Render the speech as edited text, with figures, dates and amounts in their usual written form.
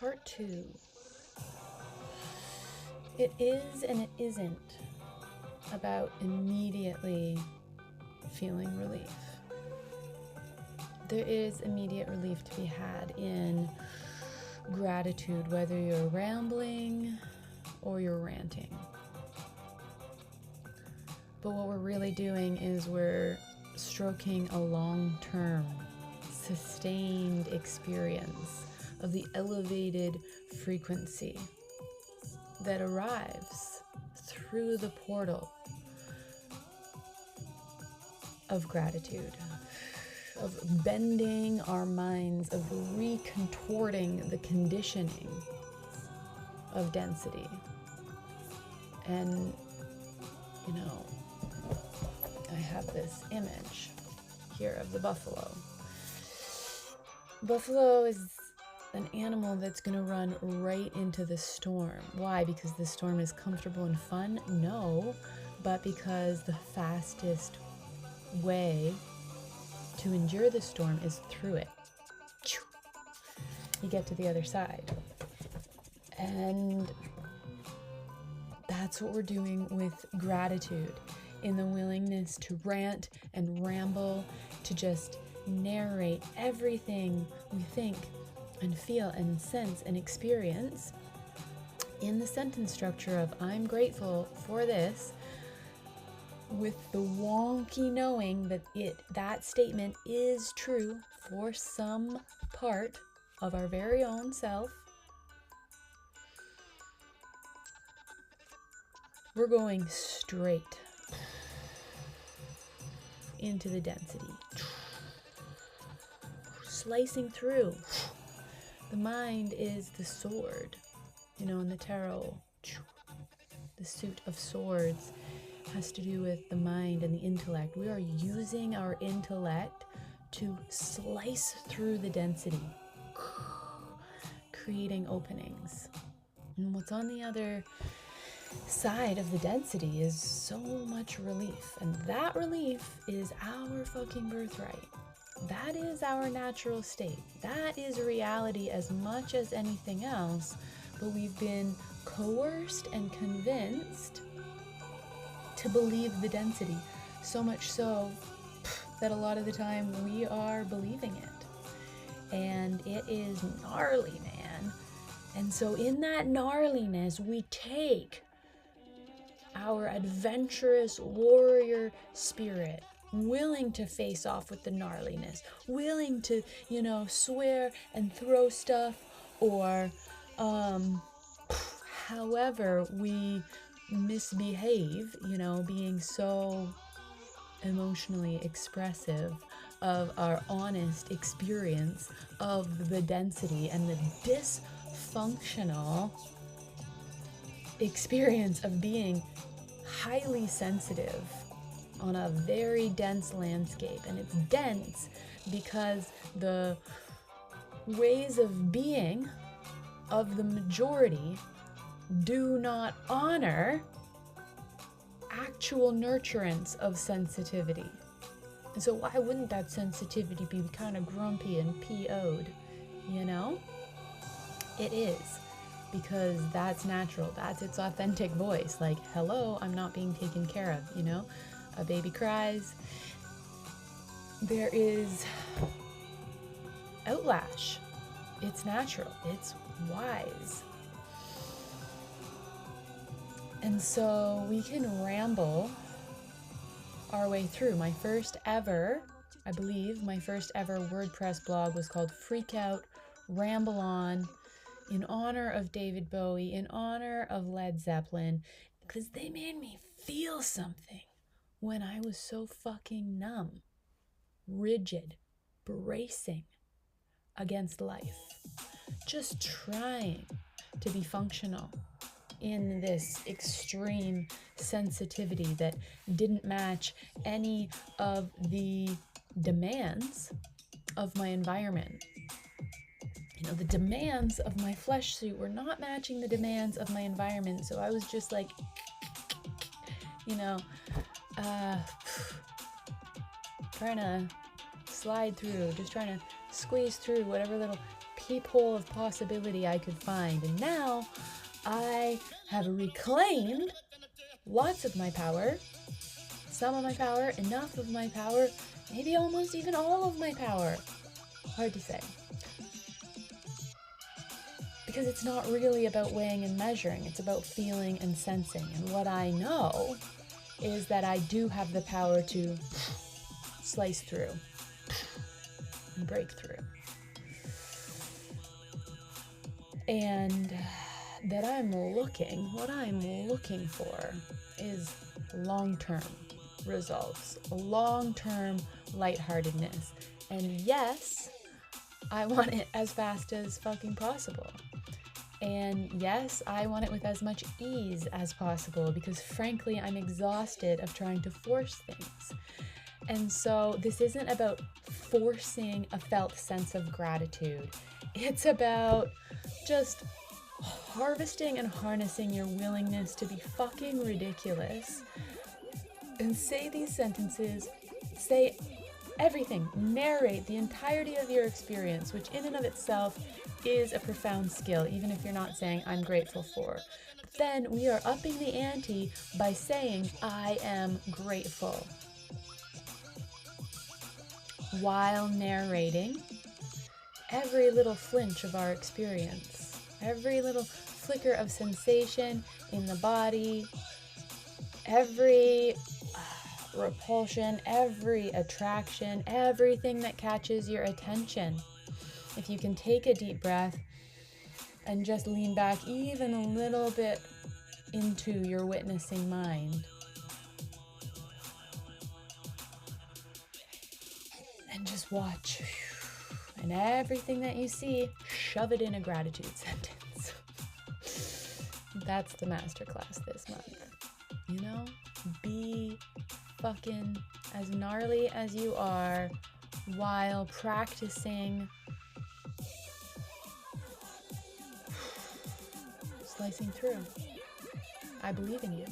Part 2. It is and it isn't about immediately feeling relief. There is immediate relief to be had in gratitude, whether you're rambling or you're ranting. But what we're really doing is we're stroking a long-term, sustained experience of the elevated frequency that arrives through the portal of gratitude, of bending our minds, of recontorting the conditioning of density. And, I have this image here of the buffalo. Buffalo is an animal that's going to run right into the storm. Why? Because the storm is comfortable and fun? No, but because the fastest way to endure the storm is through it. You get to the other side. And that's what we're doing with gratitude, in the willingness to rant and ramble, to just narrate everything we think and feel and sense and experience in the sentence structure of I'm grateful for this, with the wonky knowing that that statement is true for some part of our very own self. We're going straight into the density, slicing through. The mind is the sword, in the tarot. The suit of swords has to do with the mind and the intellect. We are using our intellect to slice through the density, creating openings. And what's on the other side of the density is so much relief. And that relief is our fucking birthright. That is our natural state. That is reality as much as anything else. But we've been coerced and convinced to believe the density. So much so that a lot of the time we are believing it. And it is gnarly, man. And so in that gnarliness, we take our adventurous warrior spirit, willing to face off with the gnarliness, willing to, swear and throw stuff, or however we misbehave, being so emotionally expressive of our honest experience of the density and the dysfunctional experience of being highly sensitive on a very dense landscape. And it's dense because the ways of being of the majority do not honor actual nurturance of sensitivity. And so why wouldn't that sensitivity be kind of grumpy and PO'd, It is, because that's natural. That's its authentic voice. Like, hello, I'm not being taken care of, A baby cries. There is outlash. It's natural. It's wise. And so we can ramble our way through. My first ever WordPress blog was called Freak Out, Ramble On, in honor of David Bowie, in honor of Led Zeppelin, because they made me feel something when I was so fucking numb, rigid, bracing against life, just trying to be functional in this extreme sensitivity that didn't match any of the demands of my environment. The demands of my flesh suit were not matching the demands of my environment. So I was just like, trying to slide through, just trying to squeeze through whatever little peephole of possibility I could find. And now I have reclaimed lots of my power, some of my power, enough of my power, maybe almost even all of my power. Hard to say. Because it's not really about weighing and measuring, it's about feeling and sensing. And what I know is that I do have the power to slice through and break through. And that what I'm looking for is long-term results, long-term lightheartedness. And yes, I want it as fast as fucking possible. And yes, I want it with as much ease as possible because frankly, I'm exhausted of trying to force things. And so this isn't about forcing a felt sense of gratitude. It's about just harvesting and harnessing your willingness to be fucking ridiculous and say these sentences, say everything, narrate the entirety of your experience, which in and of itself is a profound skill, even if you're not saying I'm grateful for. But then we are upping the ante by saying I am grateful while narrating every little flinch of our experience, every little flicker of sensation in the body, every repulsion, every attraction, everything that catches your attention. If you can take a deep breath and just lean back even a little bit into your witnessing mind and just watch, and everything that you see, shove it in a gratitude sentence. That's the masterclass this month. You know, be fucking as gnarly as you are while practicing slicing through. I believe in you.